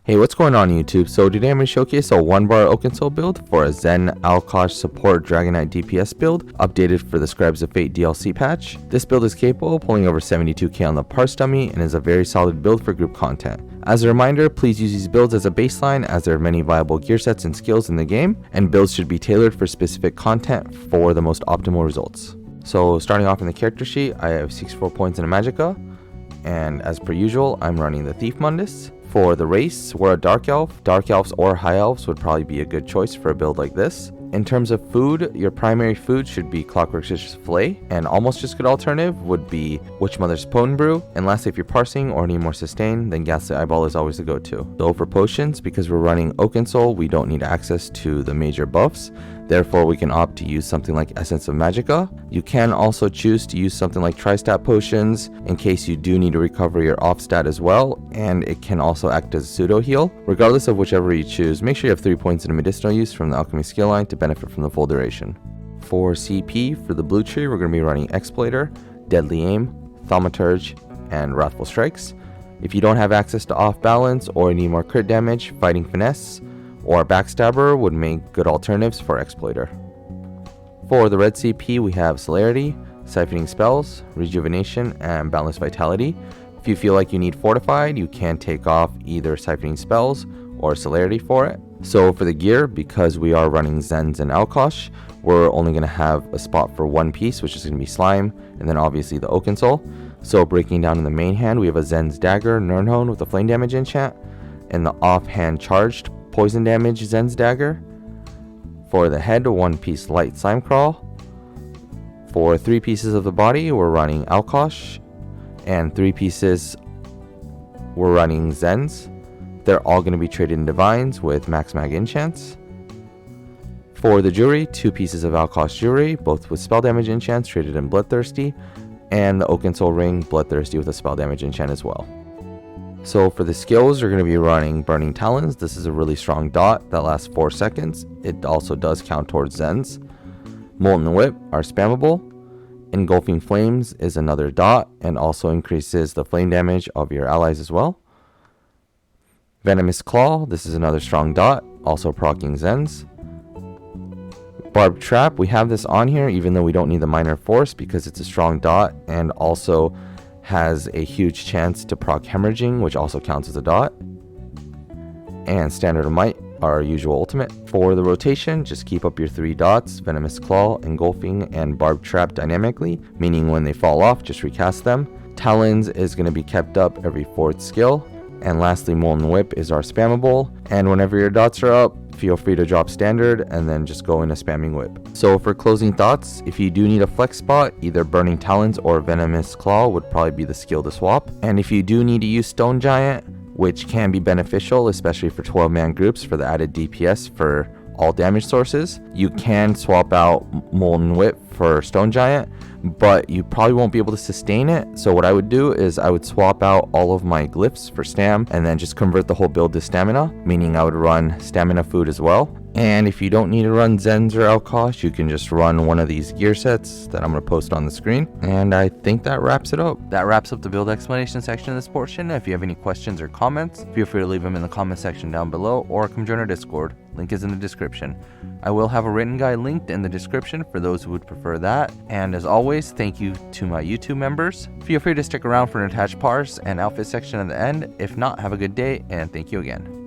Hey, what's going on YouTube? So today I'm going to showcase a 1-bar Oakensoul build for a Zen Alkosh support Dragonknight DPS build, updated for the Scribes of Fate DLC patch. This build is capable of pulling over 72k on the parse dummy and is a very solid build for group content. As a reminder, please use these builds as a baseline as there are many viable gear sets and skills in the game, and builds should be tailored for specific content for the most optimal results. So starting off in the character sheet, I have 64 points in a Magdk, and as per usual, I'm running the Thief Mundus. For the race, we're a Dark Elf. Dark Elves or High Elves would probably be a good choice for a build like this. In terms of food, your primary food should be Clockwork Citrus Fillet, and almost just good alternative would be Witch Mother's Potent Brew. And lastly, if you're parsing or need more sustain, then Ghastly Eyeball is always the go-to. So for potions, because we're running Oakensoul, we don't need access to the major buffs. Therefore, we can opt to use something like Essence of Magdk. You can also choose to use something like Tri-Stat Potions in case you do need to recover your off-stat as well, and it can also act as a pseudo-heal. Regardless of whichever you choose, make sure you have 3 points in a medicinal use from the Alchemy skill line to benefit from the full duration. For CP, for the blue tree, we're going to be running Exploiter, Deadly Aim, Thaumaturge, and Wrathful Strikes. If you don't have access to off-balance or need more crit damage, Fighting Finesse or Backstabber would make good alternatives for Exploiter. For the red CP, we have Celerity, Siphoning Spells, Rejuvenation, and Boundless Vitality. If you feel like you need Fortified, you can take off either Siphoning Spells or Celerity for it. So for the gear, because we are running Zens and Alkosh, we're only going to have a spot for one piece, which is going to be Slime, and then obviously the Oakensoul. So breaking down in the main hand, we have a Zen's Dagger, Nirnhone with a Flame Damage enchant, and the offhand charged Poison Damage Zen's Dagger. For the head, one piece Light Slime Crawl. For 3 pieces of the body, we're running Alkosh, and 3 pieces we're running Zens. They're all going to be traded in Divines with Max Mag enchants. For the jewelry, 2 pieces of Alkosh jewelry, both with spell damage enchants traded in Bloodthirsty, and the Oakensoul Ring Bloodthirsty with a spell damage enchant as well. So for the skills, you're going to be running Burning Talons. This is a really strong dot that lasts 4 seconds. It also does count towards Zens. Molten Whip are spammable. Engulfing Flames is another dot and also increases the flame damage of your allies as well. Venomous Claw, this is another strong dot, also proccing Zens. Barbed Trap, we have this on here even though we don't need the Minor Force because it's a strong dot and also has a huge chance to proc Hemorrhaging, which also counts as a dot. And Standard of Might, our usual ultimate. For the rotation, just keep up your 3 dots, Venomous Claw, Engulfing, and Barbed Trap dynamically, meaning when they fall off, just recast them. Talons is going to be kept up every 4th skill. And lastly, Molten Whip is our spammable, and whenever your dots are up, feel free to drop standard and then just go in a spamming whip. So for closing thoughts, if you do need a flex spot, either Burning Talons or Venomous Claw would probably be the skill to swap. And if you do need to use Stone Giant, which can be beneficial, especially for 12-man groups for the added DPS for all damage sources, you can swap out Molten Whip for Stone Giant, but you probably won't be able to sustain it. So what I would do is I would swap out all of my glyphs for stam and then just convert the whole build to stamina, meaning I would run stamina food as well. And if you don't need to run Zens or Alkosh, you can just run one of these gear sets that I'm going to post on the screen. And I think that wraps it up. That wraps up the build explanation section of this portion. If you have any questions or comments, feel free to leave them in the comment section down below or come join our Discord. Link is in the description. I will have a written guide linked in the description for those who would prefer that. And as always, thank you to my YouTube members. Feel free to stick around for an attached parse and outfit section at the end. If not, have a good day and thank you again.